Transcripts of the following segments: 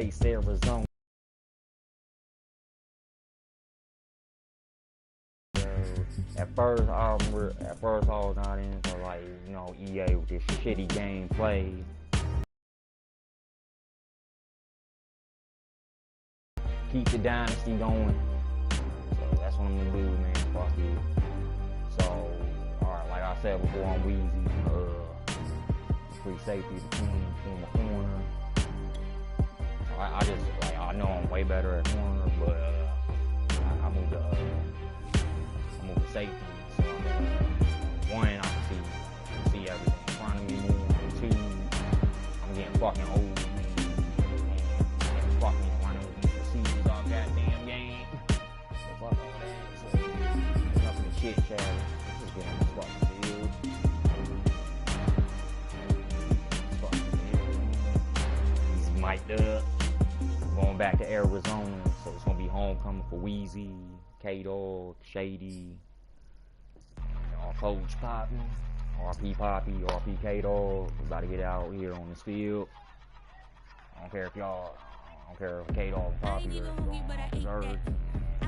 Face Arizona. At first I was not into like, you know, EA with this shitty gameplay. Keep the dynasty going. So that's what I'm gonna do, man. Fuck it. So, alright, like I said before, I'm Weezy. Free safety between the corner. So I just, like, I know I'm way better at corner, but I moved to safety. So one, I can see everything in front of me. Two, I'm getting fucking old. And fucking running with these receivers all goddamn game. So fuck all that. So there's nothing to chit chat. Let's just get on this fucking field. He's mic'd up. Going back to Arizona, so it's gonna be homecoming for Weezy, K-Dog, Shady, Coach Poppy, RP Poppy, RP K-Dog. We about to get out here on this field. I don't care if K-Dog and Poppy are on deserved.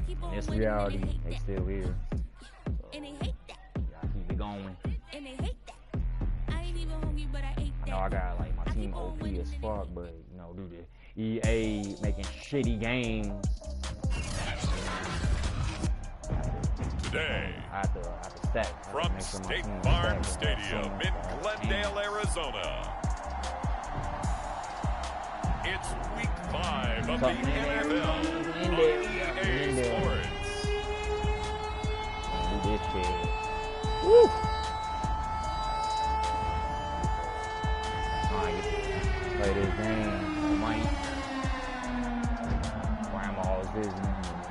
In this reality, they still here. So, gotta keep it going. I know I got like my team OP as fuck, but you know, due to EA making shitty games, Today, I have to stack. from State Farm Stadium in Glendale, Arizona, it's Week 5 of the NFL on EA Sports. Do this shit. Woo! Play this game. Mike. Grandma was visiting me. I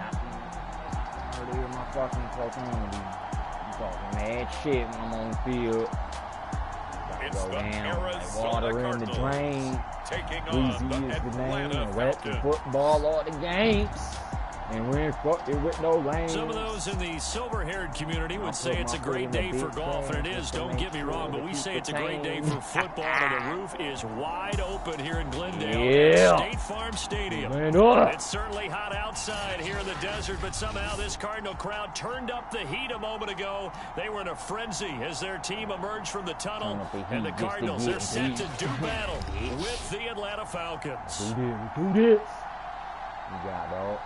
heard hear my fucking profanity. I'm talking mad shit when I'm on the field. Gotta go down. Like water in the drain. Weezy is the name. And rep the football all the games. And we ain't fucking with no lanes. Some of those in the silver-haired community would say it's a great day for golf, and it is, don't get me wrong, but we say it's a great day for football, and the roof is wide open here in Glendale at State Farm Stadium. It's certainly hot outside here in the desert, but somehow this Cardinal crowd turned up the heat a moment ago. They were in a frenzy as their team emerged from the tunnel, and the Cardinals, they're set to do battle with the Atlanta Falcons. Do this. You got it, dog.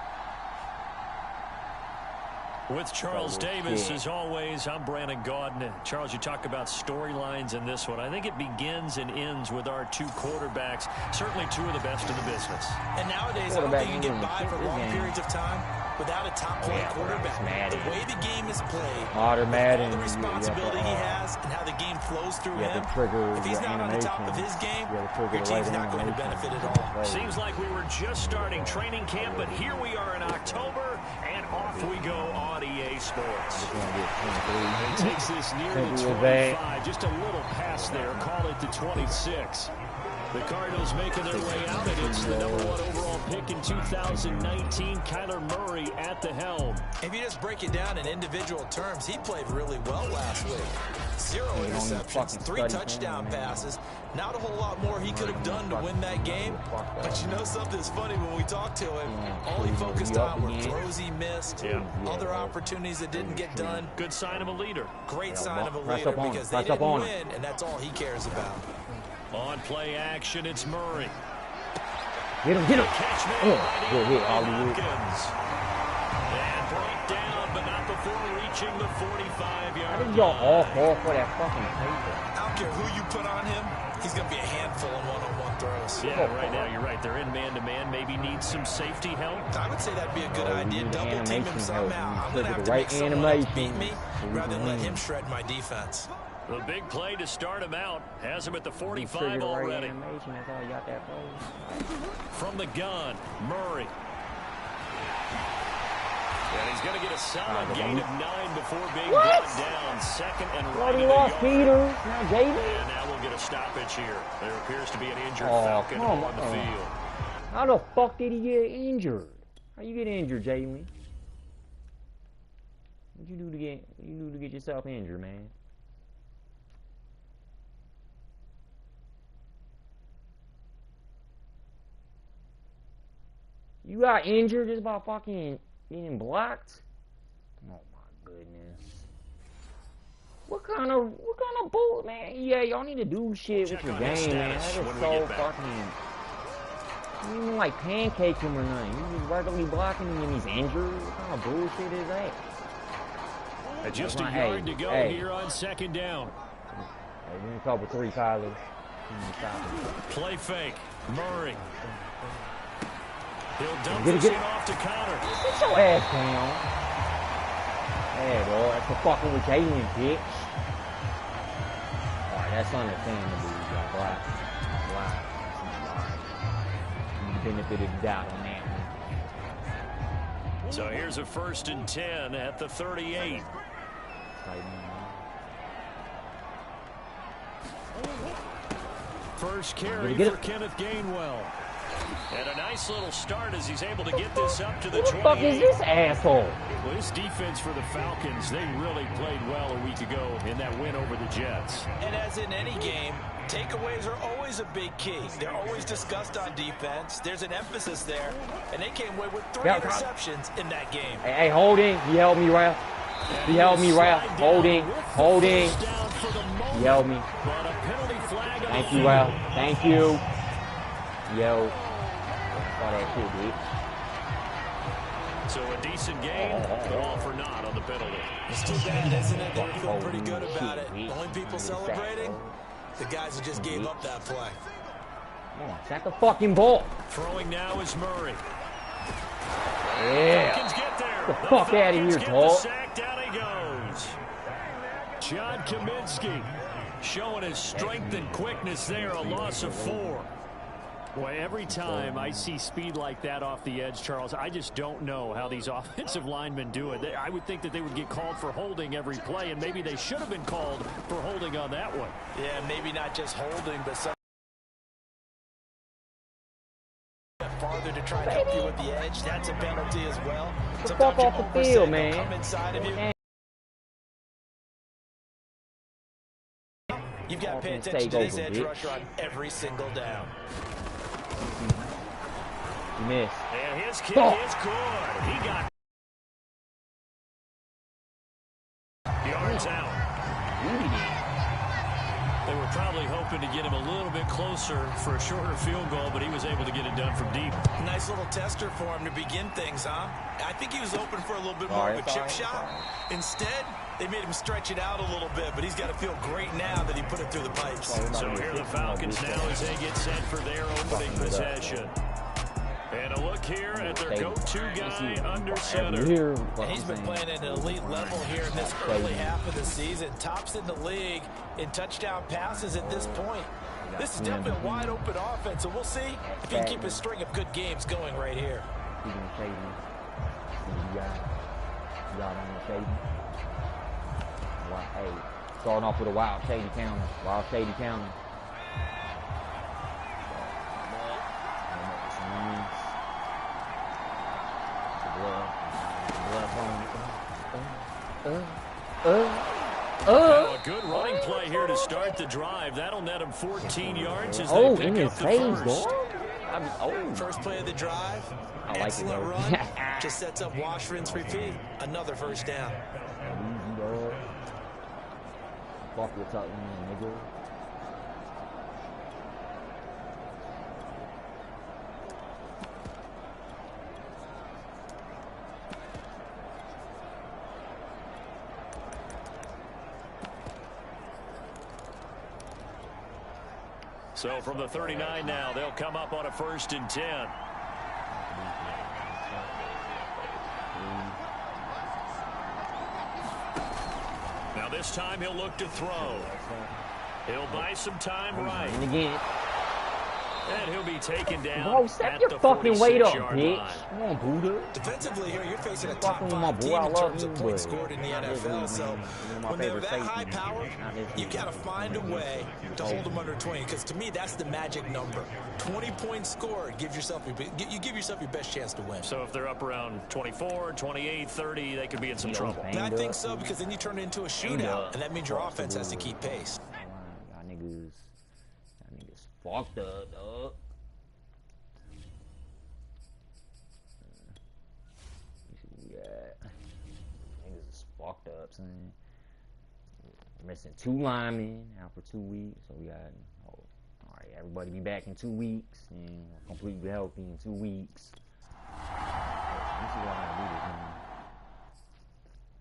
With Charles Davis, as always, I'm Brandon Gaudin. Charles, you talk about storylines in this one. I think it begins and ends with our two quarterbacks, certainly two of the best in the business. And nowadays, I don't think you can get by for long periods of time without a top-flight quarterback. The way the game is played, all the responsibility he has, and how the game flows through him, if he's not on the top of his game, your team's not going to benefit at all. Seems like we were just starting training camp, but here we are in October, and off we go on EA Sports. He takes this near the 25, just a little pass there, call it the 26. The Cardinals making their way out, and it's the #1 overall pick in 2019, Kyler Murray at the helm. If you just break it down in individual terms, he played really well last week. 0 interceptions, 3 touchdown passes. Not a whole lot more he could have done to win that game. But you know something's funny when we talked to him. All he focused on were throws he missed, other opportunities that didn't get done. Good sign of a leader. Great sign of a leader because they didn't win, and that's all he cares about. On play action, it's Murray. Get him, get him. Catch made good hit, Hopkins. And brought down, but not before reaching the 45-yard How did y'all all fall for that fucking paper? I don't care who you put on him, he's going to be a handful in one-on-one throws. Yeah, right now you're right. They're in man-to-man. Maybe need some safety help. I would say that'd be a good idea. Double team him somehow. I'm going to have to right make someone else beat me rather than let him shred my defense. The big play to start him out has him at the 45 already. From the gun, Murray. And he's going to get a solid gain of 9 before being brought down. Second and right in the yard. Now Jaden. And now we'll get a stoppage here. There appears to be an injured Falcon on the field. How the fuck did he get injured? How you get injured, Jalen? What you do to get yourself injured, man? You got injured just by fucking being blocked? Oh my goodness. What kind of bull, man? Yeah, y'all need to do shit with your game, man. That is so fucking. You even like pancake him or nothing. You just regularly blocking him and he's injured. What kind of bullshit is that? Just a yard to go here on second down. Hey, we can cover 3, Kyler. Play fake. Murray. He'll dump this in off to counter. Get your ass down. Yeah, dog. That's the fucking with Jalen, bitch. Alright, that's understandable, y'all. Black. Benefit of the doubt on that one. So here's a 1st and 10 at the 38. First carry for Kenneth Gainwell. And a nice little start as he's able to get this up to the 28. Who the fuck is this asshole? Well, this defense for the Falcons, they really played well a week ago in that win over the Jets. And as in any game, takeaways are always a big key. They're always discussed on defense. There's an emphasis there, and they came away with 3 interceptions in that game. Hey, holding. He held me, Ralph. He held me, Ralph. Holding. He held me. Thank you, Ralph. Thank you. Yo. Saw that shit, bitch. So a decent game, but all for naught on the penalty. It's too bad, isn't it? They were feeling pretty good about it. The only people celebrating, the guys who just gave up that play. Come on, sack the fucking ball. Throwing now is Murray. Yeah. Get there. Get the fuck out of here, Paul. Down he goes. John Kaminsky showing his strength and quickness there, a loss of 4. Boy, every time I see speed like that off the edge, Charles, I just don't know how these offensive linemen do it. I would think that they would get called for holding every play, and maybe they should have been called for holding on that one. Yeah, maybe not just holding, but some farther to try to help you with the edge. That's a penalty as well. Get the fuck off the field, man. Come inside of you. You've got to pay attention to this edge rusher on every single down. You missed. And his kick is good. He got yards out. They were probably hoping to get him a little bit closer for a shorter field goal, but he was able to get it done from deep. Nice little tester for him to begin things, huh? I think he was open for a little bit more of a chip shot. Instead, they made him stretch it out a little bit, but he's got to feel great now that he put it through the pipes. So here are the Falcons now as they get set for their opening possession. And a look here at their go-to guy under center. And he's been playing at an elite level here in this early half of the season. Tops in the league in touchdown passes at this point. This is definitely a wide-open offense, so we'll see if he can keep a string of good games going right here. Hey, starting off with a wild shady counter. Wild shady counter. A good running play here to start the drive. That'll net him 14 yards as they pick up the first. First play of the drive. Excellent run. Just sets up wash, rinse, repeat. Another first down. Fuck your talking, nigga. So from the 39 now, they'll come up on a 1st and 10. Now this time he'll look to throw. He'll buy some time right. And again. And he'll be taken down. Bro, step your fucking weight up, bitch. Line. Come on, Buddha. Defensively here, you're facing a top 5 team in terms of points scored in the NFL. So when they're that high powered, you've got to find a way to hold them under 20. Because to me, that's the magic number. 20 points scored. You give yourself your best chance to win. So if they're up around 24, 28, 30, they could be in some trouble. And I think so, because then you turn it into a shootout, and that means your offense has to keep pace. Y'all niggas fucked up, dog. saying? Missing 2 linemen out for 2 weeks, so we got, all right, everybody be back in 2 weeks, and completely healthy in 2 weeks. This is what I gotta do this, man.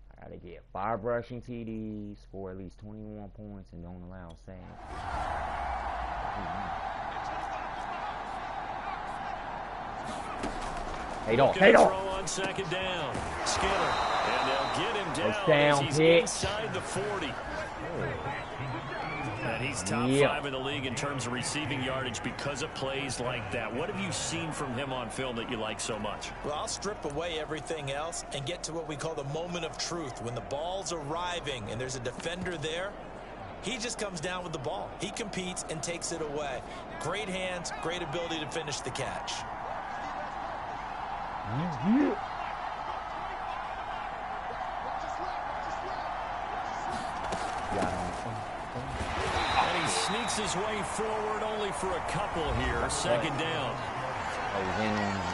I gotta get 5 rushing TDs, score at least 21 points, and don't allow sacks. Hey, dog. Throw on second down. Skinner, and they'll get him down as he's inside the 40. And he's top 5 in the league in terms of receiving yardage because of plays like that. What have you seen from him on film that you like so much? Well, I'll strip away everything else and get to what we call the moment of truth. When the ball's arriving and there's a defender there, he just comes down with the ball. He competes and takes it away. Great hands, great ability to finish the catch. And he sneaks his way forward only for a couple here. Second down.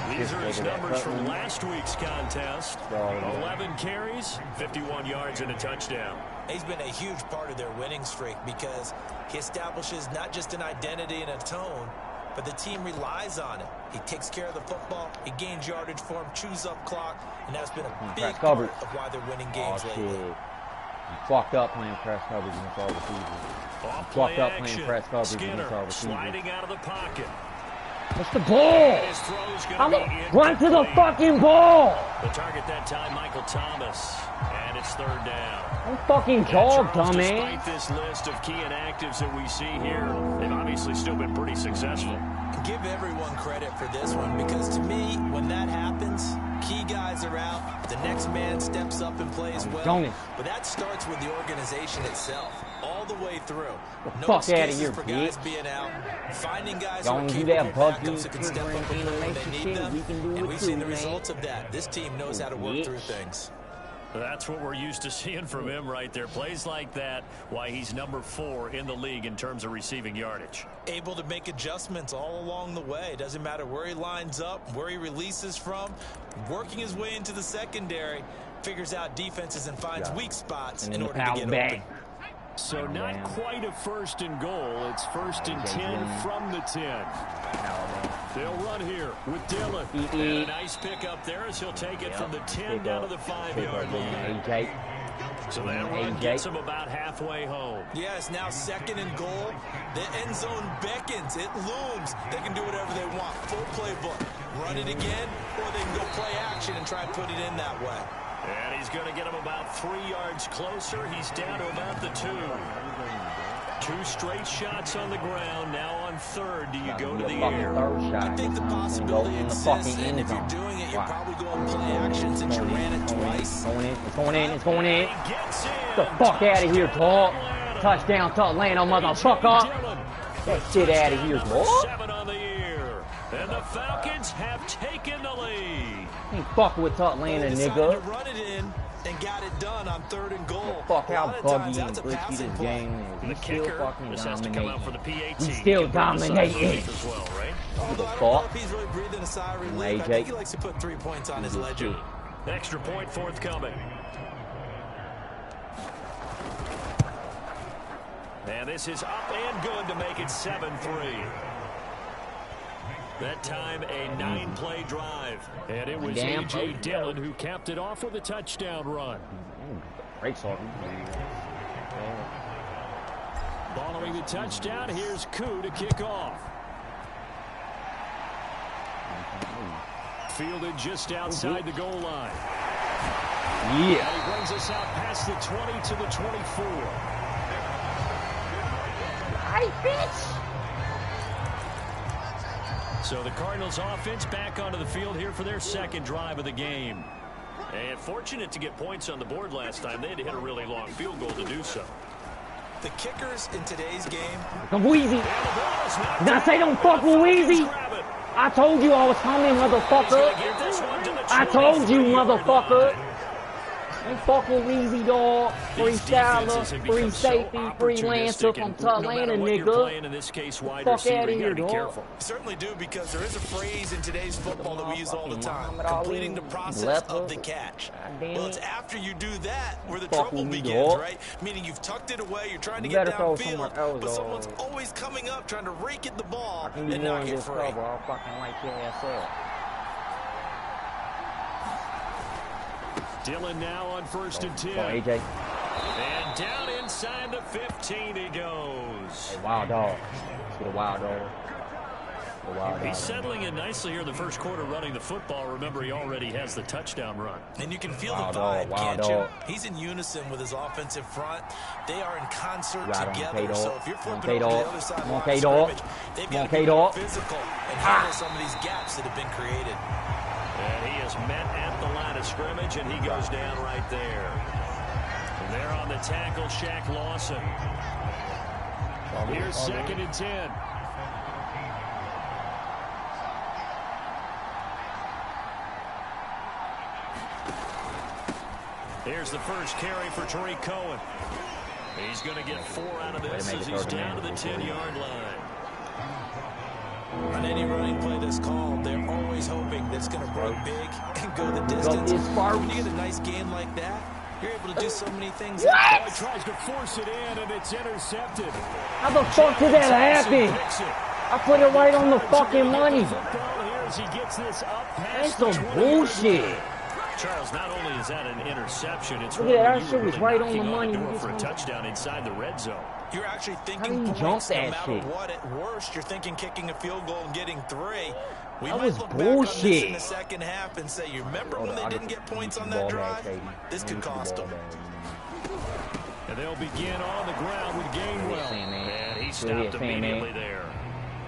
These are his numbers from last week's contest. 11 carries, 51 yards, and a touchdown. He's been a huge part of their winning streak because he establishes not just an identity and a tone, but the team relies on it. He takes care of the football, he gains yardage for him, chews up clock, and that's been a big part of why they're winning games lately. He fucked up playing press coverage against all receivers. Fucked up playing press coverage against all receivers. Sliding out of the pocket. What's the ball? Run to the fucking ball! The target that time, Michael Thomas. And it's third down. Don't fucking jog, dumbass. Despite this list of key inactives that we see here, they've obviously still been pretty successful. Give everyone credit for this one because to me, when that happens, key guys are out, the next man steps up and plays well. But that starts with the organization itself, all the way through. No excuses for guys being out, finding guys who are capable backups who can step up and play when they need them, and we've seen the results of that. This team knows how to work through things. That's what we're used to seeing from him right there. Plays like that, why he's number 4 in the league in terms of receiving yardage. Able to make adjustments all along the way. Doesn't matter where he lines up, where he releases from. Working his way into the secondary, figures out defenses and finds weak spots in order to get open. So not quite a first and goal. It's first and 10 from the 10. They'll run here with Dillon. And a nice pickup there as he'll take it from the 10 down to the 5-yard line. So that run gets him about halfway home. Yeah, it's now second and goal. The end zone beckons. It looms. They can do whatever they want. Full playbook. Run it again, or they can go play action and try and put it in that way. And he's going to get him about 3 yards closer. He's down to about the 2. 2 straight shots on the ground. Now on third, do you go to the air? I think the possibility exists, and if you're doing it, you're probably going to play action since you ran it twice. It's going in. Get the fuck out of here, dog. Touchdown, Tuclanta, motherfucker. That shit out of here, dog. 7 on the year. And the Falcons have taken the lead. Ain't fucking with Tuclanta, nigga. To run it in and got it done on third and goal. Fuck how buggy and glitchy this game is. We still fucking dominating. We still dominating. Well, right? I don't know if he's really breathing a sigh of relief. I think he likes to put 3 points on his ledger. Extra point forthcoming. And this is up and good to make it 7-3. That time, a 9-play drive. And it was A.J. Dillon who capped it off with a touchdown run. Following the touchdown, here's Koo to kick off. Fielded just outside the goal line. Yeah. And he brings us out past the 20 to the 24. Hey, bitch! So the Cardinals offense back onto the field here for their second drive of the game. And fortunate to get points on the board last time. They had to hit a really long field goal to do so. The kickers in today's game. I'm Weezy. Did I say don't fuck with Weezy? I told you I was coming, motherfucker. I told you, motherfucker. Ain't fucking Weezy, dog. Freestyler, free safety, freelancer from Tuclanta, nigga. In this case, wide Fuck receiver, out of you here, gotta be dog. careful. Certainly do, because there is a phrase in today's football that we use all the time: completing the process of the catch. Well, it's after you do that where the trouble begins, right? Meaning you've tucked it away, you're trying to get downfield, but someone's always coming up trying to rake at the ball and knock it free. I'll fucking light your ass up. Dylan now on 1st and 10. AJ. And down inside the 15 he goes. Hey, wild dog. Let's get a wild dog. He's settling in nicely here in the first quarter running the football. Remember, he already has the touchdown run. And you can feel the vibe, can't you? He's in unison with his offensive front. They are in concert together. So if you're flipping over to the other side of the line of scrimmage, they've got to be more physical and handle some of these gaps that have been created. And he is met at the line of scrimmage, and he goes down right there. And there on the tackle, Shaq Lawson. Here's 2nd and 10. Here's the first carry for Tariq Cohen. He's going to get 4 out of this as he's down to the 10-yard line. On any running play that's called, they're always hoping that it's going to break big and go the distance. When you get a nice gain like that, you're able to do so many things. What? He tries to force it in, and it's intercepted. How the fuck did that happen? I put it right on the fucking money. That's some bullshit. Charles, not only is that an interception, it's that shit was right on the money for a touchdown inside the red zone. You're actually thinking points no matter what. At worst, you're thinking kicking a field goal and getting 3. We might look back on this in the second half and say, you remember when they didn't get points on that drive? This could cost them. And they'll begin on the ground with Gainwell. And he stopped immediately there.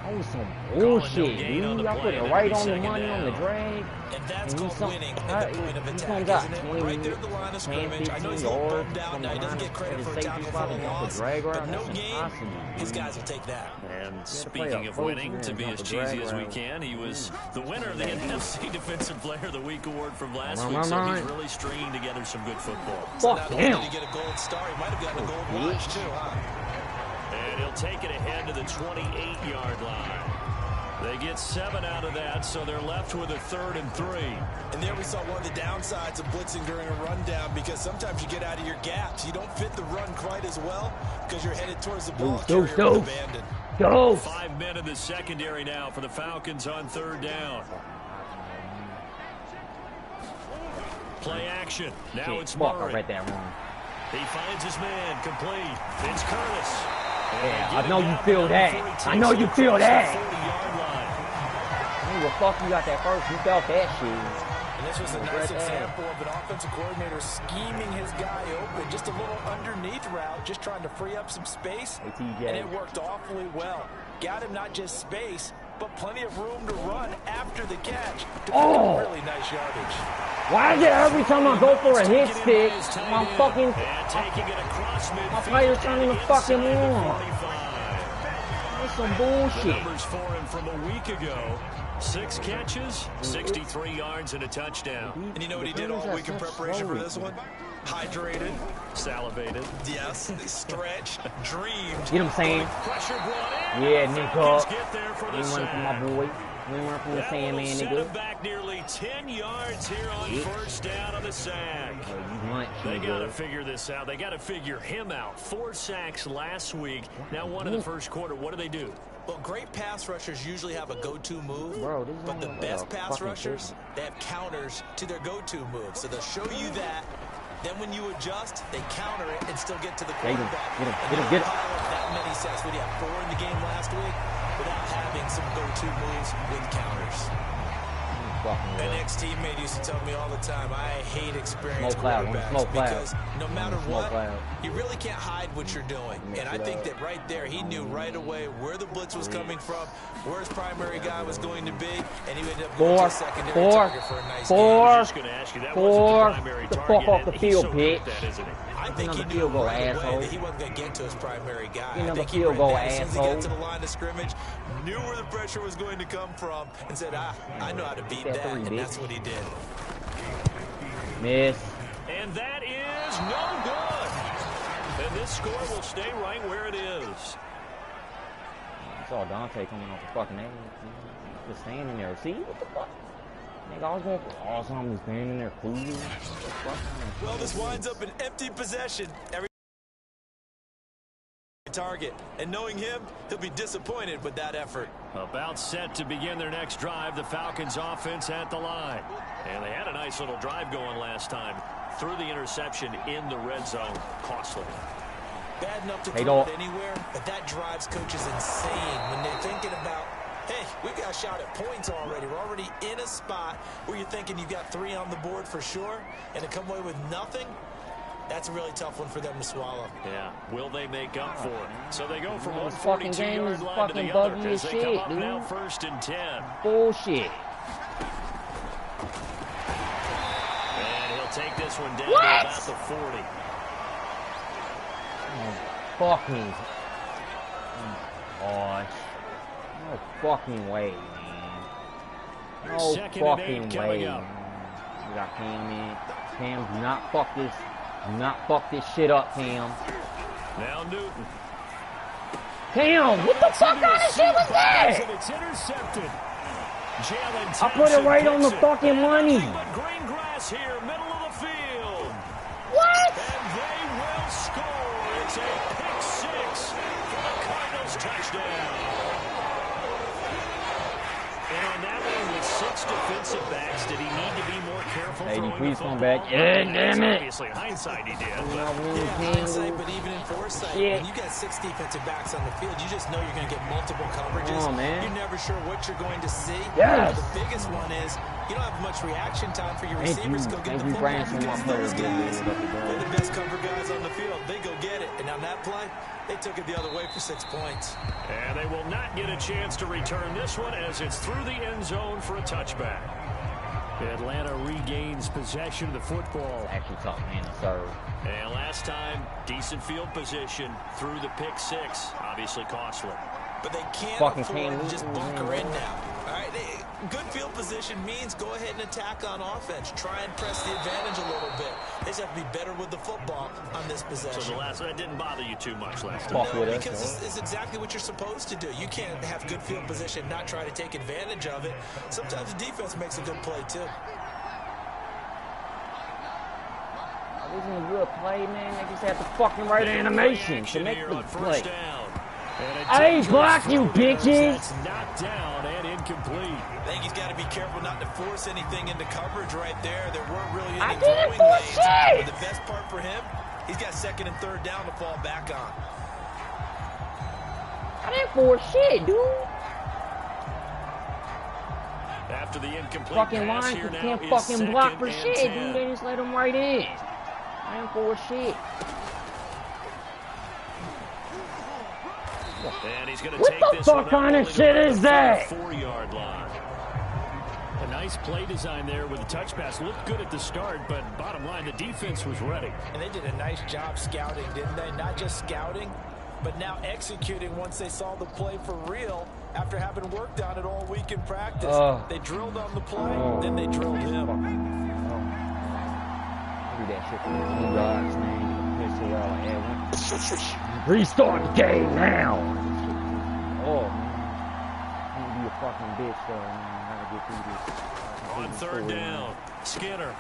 That was some bullshit, dude. I put it right on the money on the drag. And that's called winning at the point of attack, isn't it? Right there at the line of scrimmage. I know he's a little bummed out now. He doesn't get credit for a tackle for a loss. But no game, his guys will take that. And speaking of winning, to be as cheesy as we can, he was the winner of the NFC Defensive Player of the Week award from last week, so he's really stringing together some good football. Fuck him. Not only did he get a gold star, he might have gotten a gold watch too, huh? And he'll take it ahead to the 28-yard line. They get 7 out of that, so they're left with a 3rd and 3. And there we saw one of the downsides of blitzing during a rundown, because sometimes you get out of your gaps. You don't fit the run quite as well because you're headed towards the ball carrier with abandon. Go. 5 men in the secondary now for the Falcons on 3rd down. Play action. Now it's Murray. I read that wrong. He finds his man complete. It's Curtis. Yeah, I know you feel that. I know you feel that. Who the fuck you got that first? You felt that shit. And this was a nice example of an offensive coordinator scheming his guy open. Just a little underneath route, just trying to free up some space. And it worked awfully well. Got him not just space, but plenty of room to run after the catch to pick up really nice yardage. Why is it every time I go for a hit stick, my fucking my player's turning the fucking on? That's some bullshit. Numbers for him from a week ago. 6 catches, 63 yards, and a touchdown. And you know what he did all week in preparation for this one? Hydrated. Salivated. Yes. Stretched. Dreamed. You know what I'm saying? Pressure brought in. Yeah, nigga. Get there for the We run from my boy. We run from the Sandman, nigga. Back nearly 10 yards here on 1st down on the sack. They got to figure this out. They got to figure him out. 4 sacks last week. Now 1 in the first quarter. What do? Well, great pass rushers usually have a go-to move, but the best pass rushers, they have counters to their go-to move. So they'll show you that. Then when you adjust, they counter it and still get to the quarterback. Get him. That many sacks. We had 4 in the game last week without having some go-to moves with counters. An ex-teammate used to tell me all the time, I hate experienced quarterbacks because no matter what, you really can't hide what you're doing. And I think that right there, he knew right away where the blitz was coming from, where his primary guy was going to be, and he ended up going to a secondary target for a nice game. The fuck off the field, bitch. I think he knew right away that he wasn't going to get to his primary guy. I think he read that as soon as he got to the line of scrimmage, knew where the pressure was going to come from, and said, I know how to beat that, and that's what he did. Miss. And that is no good. And this score will stay right where it is. I saw Dante coming off the fucking edge. Just standing there. See? What the fuck? Nigga, I was going for awesome. Just standing there cool. Well, this winds up an empty possession. Every target. And knowing him, he'll be disappointed with that effort. About set to begin their next drive. The Falcons offense at the line. And they had a nice little drive going last time. Threw the interception in the red zone. Costly. Bad enough to throw it anywhere, but that drives coaches insane when they're thinking about, hey, we've got a shot at points already. We're already in a spot where you're thinking you've got 3 on the board for sure, and to come away with nothing, that's a really tough one for them to swallow. Yeah, will they make up for it? So they go from Man, 142-yard line to the other as they come up now 1st and 10. Bullshit. And he'll take this one down to about the 40. Oh, fuck me. Oh, no fucking way, man. No fucking way, man. We got Cam in. Cam, do not fuck this. Do not fuck this shit up, Cam. Now Newton. Cam, what the fuck kind of shit was that? It's intercepted. I put it right on the fucking money. Green grass here, middle of the field. What? And they will score. It's a pick 6 for the Cardinals touchdown. And on that one with 6 defensive backs, did he need to be more careful? Hey, please come back. Yeah, damn it. Obviously, hindsight he did. Hindsight, but even in foresight, when you got 6 defensive backs on the field, you just know you're going to get multiple coverages. Man. You're never sure what you're going to see. Yes. The biggest one is you don't have much reaction time for your receivers to go get the football. Because those guys, they're the best cover guys on the field. They go get it. And on that play, they took it the other way for 6 points. And they will not get a chance to return this one as it's through the end zone for a touchback. Atlanta regains possession of the football. Actually tough man to serve. And last time, decent field position through the pick 6. Obviously costly. But they can't fucking afford to just bunker in now. All right, good field position means go ahead and attack on offense. Try and press the advantage a little bit. They just have to be better with the football on this possession. So the last one didn't bother you too much last time? No, because it's exactly what you're supposed to do. You can't have good field position, not try to take advantage of it. Sometimes the defense makes a good play, too. This isn't a good play, man. They just have the fucking right animation to make the play. Hey, block you bitches! That's knocked down and incomplete. I think he's got to be careful not to force anything into coverage right there. There weren't really I any didn't throwing force lanes. shit! But the best part for him, he's got 2nd and 3rd down to fall back on. I didn't force shit, dude. After the incomplete Fucking pass line here now can't is fucking block for 2nd shit, and dude. 10. They just let him right in. I didn't force shit. And he's going to What take the this fuck one kind of shit is that? 4-yard line. A nice play design there with the touch pass. Looked good at the start, but bottom line, the defense was ready. And they did a nice job scouting, didn't they? Not just scouting, but now executing once they saw the play for real after having worked on it all week in practice. They drilled on the play, then they drilled him. Do that shit for the guys, man. Restart the game now. Oh, man. Can't be a fucking bitch, though, man. I gotta get through this. On 3rd down, Skinner.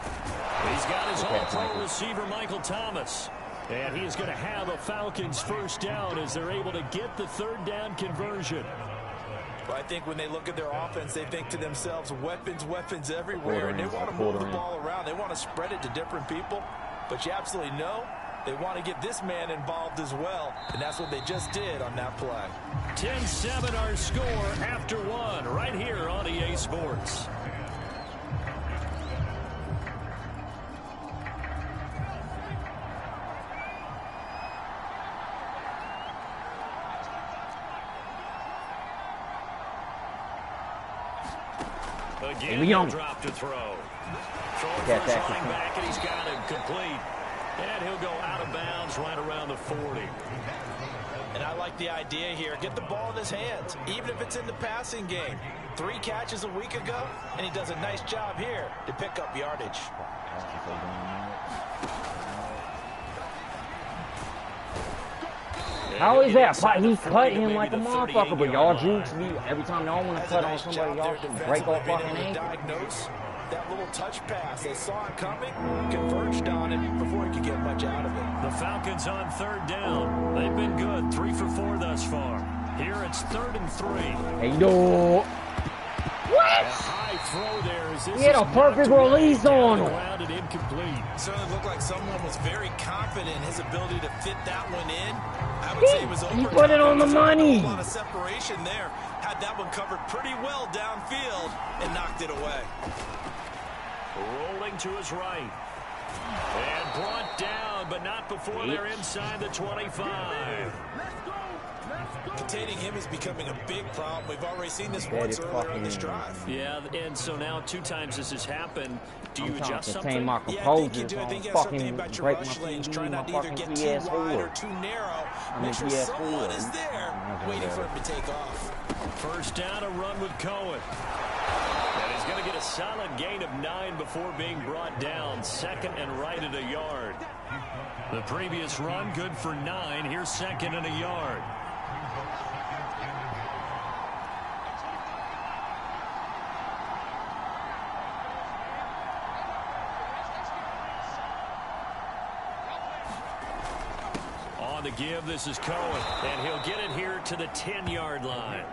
He's got his all-pro receiver, Michael Thomas. And he's going to have a Falcons 1st down as they're able to get the 3rd down conversion. Well, I think when they look at their offense, they think to themselves, weapons everywhere. And they want to move the ball around. They want to spread it to different people. But you absolutely know they want to get this man involved as well. And that's what they just did on that play. 10-7 our score after 1 right here on EA Sports. Again, he'll drop to throw. Throwing for his running back, and he's got him complete. And he'll go out of bounds right around the 40. And I like the idea here. Get the ball in his hands, even if it's in the passing game. 3 catches a week ago, and he does a nice job here to pick up yardage. How is that? He cut him like a motherfucker, but y'all jukes me every time y'all want to cut on somebody, y'all should break off fucking ankle. That little touch pass, they saw it coming, converged on it before he could get much out of it. The Falcons on 3rd down. They've been good, 3 for 4 thus far. Here it's 3rd and 3. Hey, yo. What? High throw there. He had a perfect release on him. Incomplete. Certainly looked like someone was very confident in his ability to fit that one in. I would say it was he put it on the money. A lot of separation there. Had that one covered pretty well downfield and knocked it away. Rolling to his right. And brought down, but not before they're inside the 25. Containing him is becoming a big problem. We've already seen this once earlier on this drive. Yeah, and so now 2 times this has happened. Do you adjust I'm something? my composure, I think you have fucking something about your break rush my lanes. TV, Try not to my either fucking get too wide or PS4. too narrow. I'm Make a sure PS4. someone is there waiting for him to take off. First down, a run with Cohen. And he's going to get a solid gain of 9 before being brought down. 2nd and right at a yard. The previous run, good for 9. Here's 2nd and a yard. On the give, this is Cohen. And he'll get it here to the 10-yard line.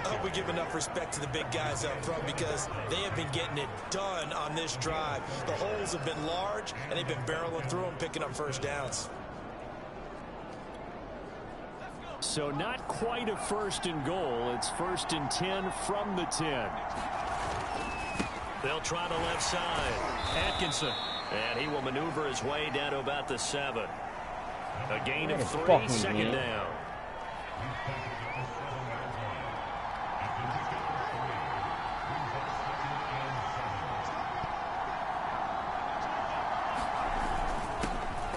I hope we give enough respect to the big guys up front because they have been getting it done on this drive. The holes have been large, and they've been barreling through them, picking up first downs. So not quite a 1st and goal. It's 1st and 10 from the 10. They'll try the left side. Atkinson. And he will maneuver his way down to about the 7. A gain of 3, 2nd down.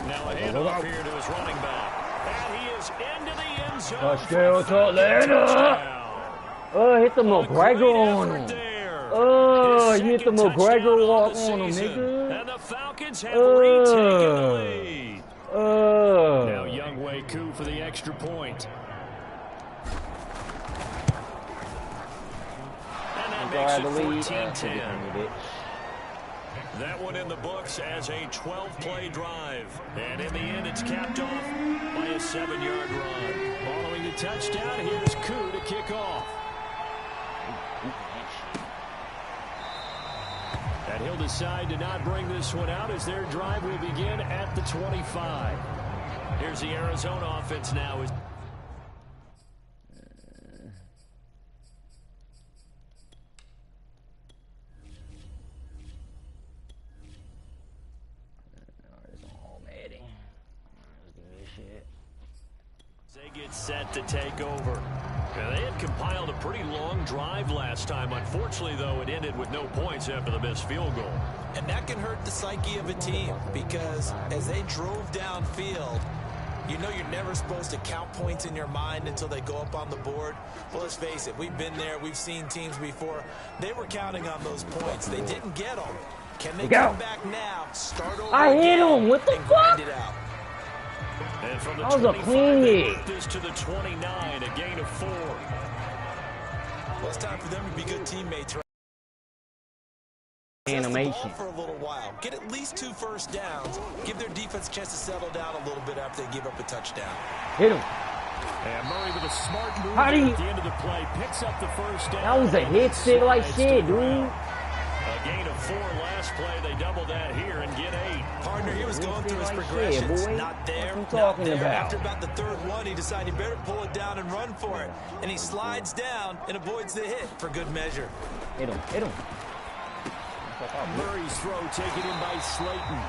Now a handoff here to his running back. And he is into the end zone. Touchdown, Tuclanta. Hit the McGregor on him. You hit the McGregor walk on him, nigga. And the Falcons have retaken the lead. Now Younghoe Koo for the extra point. And that makes it 14-10. That one in the books as a 12-play drive. And in the end, it's capped off by a 7-yard run. Following the touchdown, here's Koo to kick off. And he'll decide to not bring this one out as their drive will begin at the 25. Here's the Arizona offense now. They get set to take over. Now, they had compiled a pretty long drive last time. Unfortunately, though, it ended with no points after the missed field goal. And that can hurt the psyche of a team because as they drove downfield, you know you're never supposed to count points in your mind until they go up on the board. Well, let's face it, we've been there. We've seen teams before. They were counting on those points. They didn't get them. Can they come back now, start over I hit him. What the fuck? It out? And from the That was a clean hit. This to the 29, a gain of 4. Well, it's time for them to be good teammates. Animation. For a little while. Get at least 2 first downs. Give their defense a chance to settle down a little bit after they give up a touchdown. Hit him. And Murray with a smart move How do you... at the end of the play. Picks up the first down. That was a hit stick like shit, dude. A gain of 4 last play. They double that here and get 8. Partner, he was going through his progressions. Not there, not there. After about the 3rd one, he decided he better pull it down and run for it. And he slides down and avoids the hit for good measure. Hit him, hit him. Murray's throw taken in by Slayton.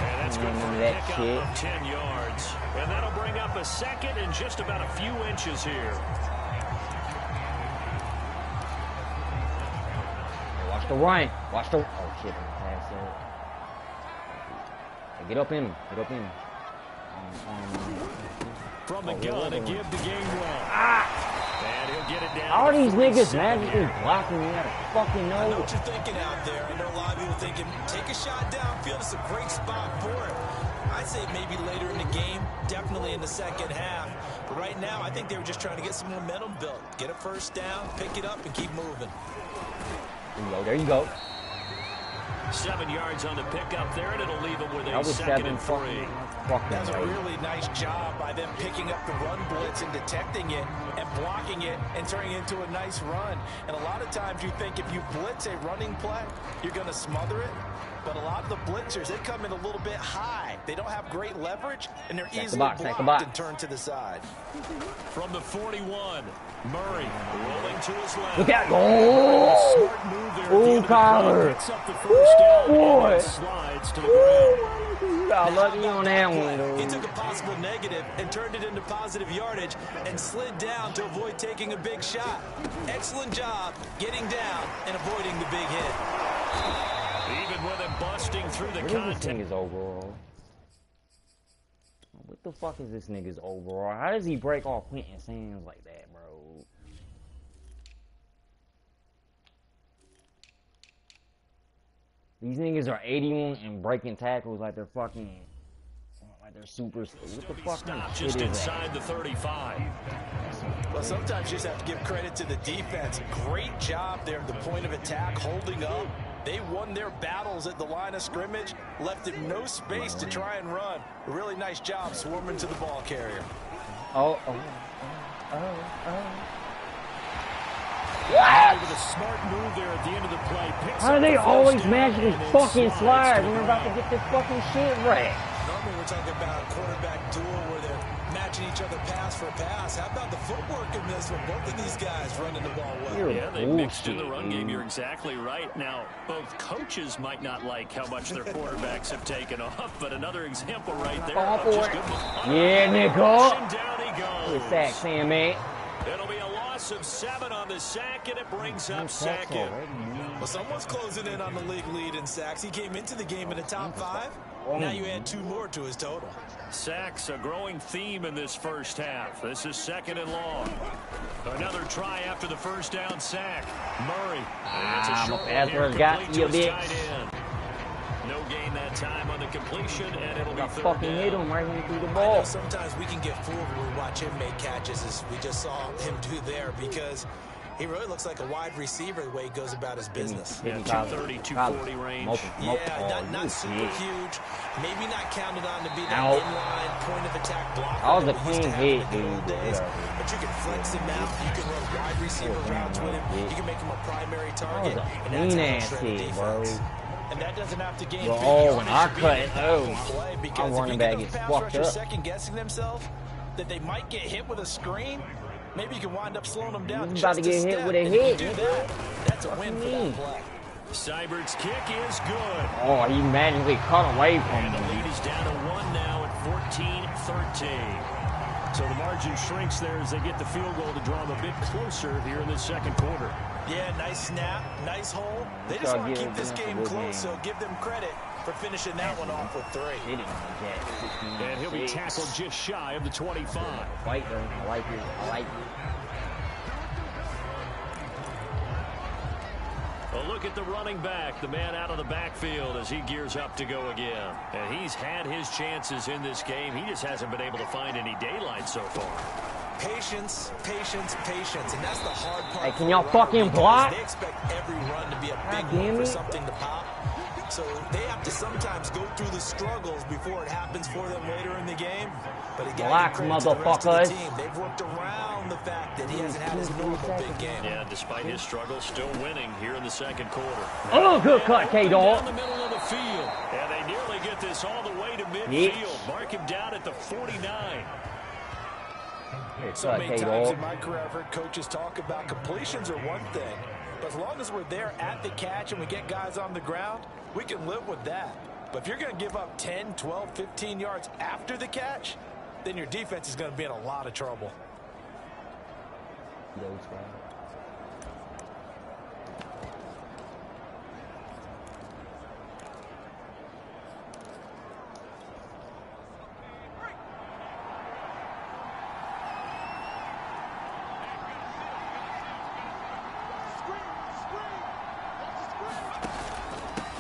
And that's good for a pickup of 10 yards. And that'll bring up a 2nd and just about a few inches here. Watch the run. Watch the... Oh, shit. Get up in him. Get up in him. From the gun, a give to Gainwell. And he'll get it down. All these niggas magically blocking me out of fucking I know nowhere. what you're thinking out there. I know a lot of people thinking, take a shot downfield. It's a great spot for it. I'd say maybe later in the game, definitely in the second half. But right now, I think they were just trying to get some momentum built. Get a first down, pick it up, and keep moving. There you go. 7 yards on the pickup there, and it'll leave them with a That was 2nd 7 and 3. That's a really nice job by them picking up the run blitz and detecting it and blocking it and turning it into a nice run. And a lot of times you think if you blitz a running play, you're going to smother it. But a lot of the blitzers, they come in a little bit high. They don't have great leverage, and they're easily blocked and turned to the side. From the 41, Murray rolling to his left. Look at collar. Boy. Slides to the ground. Got lucky on that one, though. He took a possible negative and turned it into positive yardage and slid down to avoid taking a big shot. Excellent job getting down and avoiding the big hit. Even with him busting through the contact. What is this nigga's overall? What the fuck is this nigga's overall? How does he break off Clinton's hands like that, bro? These niggas are 81 and breaking tackles like they're fucking, like they're super. What the fuck? Stop just inside the 35. Well, sometimes you just have to give credit to the defense. Great job there at the point of attack, holding up. They won their battles at the line of scrimmage, left him no space to try and run. A really nice job swarming to the ball carrier. What? With a smart move there at the end of the play. How do they always magically fucking slide when we're about to get this fucking shit right? Normally we're talking about a quarterback duel where they're matching each other pass for pass. How about the footwork in this one? Both of these guys running the ball well. Yeah, they mixed in the run game. You're exactly right. Now, both coaches might not like how much their quarterbacks have taken off, but another example right there. Yeah, nigga. Down he goes. Good sack, Sam, man. It'll be a loss of 7 on the sack, and it brings up second. Well, someone's closing in on the league lead in sacks. He came into the game in the top 5. Now you add 2 more to his total. Sacks, a growing theme in this first half. This is 2nd and long. Another try after the first down sack. Murray. It's a short one here, complete to his tight end. No gain that time on the completion, and it'll be 3rd fucking down. hit him right here through the I ball. know sometimes we can get fooled when we watch him make catches, as we just saw him do there, because he really looks like a wide receiver the way he goes about his business. Yeah, 230, 240 range. Yeah, not super huge. Maybe not counted on to be that inline point of attack blocker. That was a clean hit, dude. But you can flex him out. You can run wide receiver routes with him. You can make him a primary target. And that's how you shred defense. Bro. And that doesn't have to gain big yardage. I cut it. Because I'm running back. It's fucked up. Second guessing themselves that they might get hit with a screen. Maybe you can wind up slowing them down. He's about to get hit with a hit. That's a win for that play. Seibert's kick is good. Oh, he magically cut away from him. And the lead is down to 1 now at 14-13. So the margin shrinks there as they get the field goal to draw them a bit closer here in the second quarter. Yeah, nice snap, nice hole. They just want to keep this game close, so give them credit for finishing that one off with 3. And he'll be tackled just shy of the 25. Fight though. I like it. I like it. A look at the running back, the man out of the backfield as he gears up to go again. And he's had his chances in this game. He just hasn't been able to find any daylight so far. Patience, patience, patience. And that's the hard part. Hey, can y'all fucking block? They expect every run to be a big one for something to pop. So they have to sometimes go through the struggles before it happens for them later in the game. But again, motherfuckers. They've worked around the fact that he hasn't had his normal big game. Yeah, despite his struggles, still winning here in the second quarter. Oh, good cut, K-Dog. Down the middle of the field. And they nearly get this all the way to midfield. Mark him down at the 49. So many times in my career, I've heard coaches talk about completions are one thing. But as long as we're there at the catch and we get guys on the ground, we can live with that. But if you're going to give up 10, 12, 15 yards after the catch, then your defense is going to be in a lot of trouble.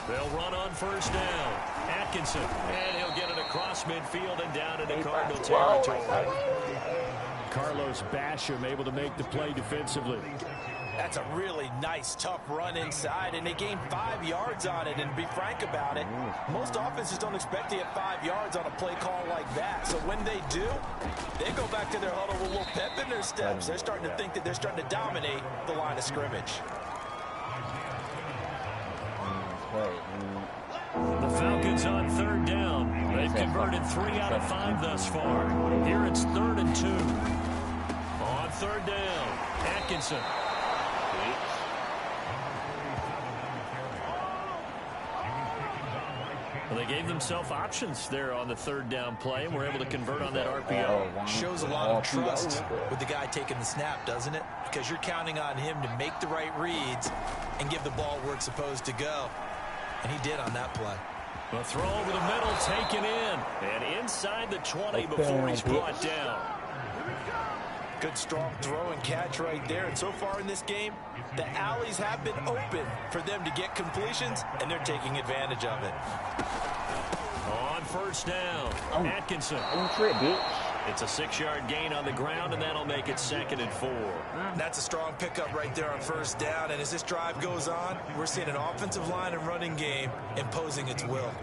They'll run on first down. Atkinson, and he'll get it across midfield and down into Cardinal territory. Carlos Basham able to make the play defensively. That's a really nice, tough run inside, and they gained 5 yards on it. And to be frank about it, most offenses don't expect to get 5 yards on a play call like that. So when they do, they go back to their huddle with a little pep in their steps. They're starting to think that they're starting to dominate the line of scrimmage. The Falcons on third down. They've converted 3 out of 5 thus far. Here it's 3rd and 2. On third down, Atkinson. Well, they gave themselves options there on the 3rd down play, and were able to convert on that RPO. Shows a lot of trust with the guy taking the snap, doesn't it? Because you're counting on him to make the right reads and give the ball where it's supposed to go. And he did on that play. The throw over the middle, taken in. And inside the 20 before he's brought down. Good, strong throw and catch right there. And so far in this game, the alleys have been open for them to get completions, and they're taking advantage of it. On first down, Atkinson. It's a 6-yard gain on the ground, and that'll make it 2nd and 4. That's a strong pickup right there on first down. And as this drive goes on, we're seeing an offensive line and running game imposing its will.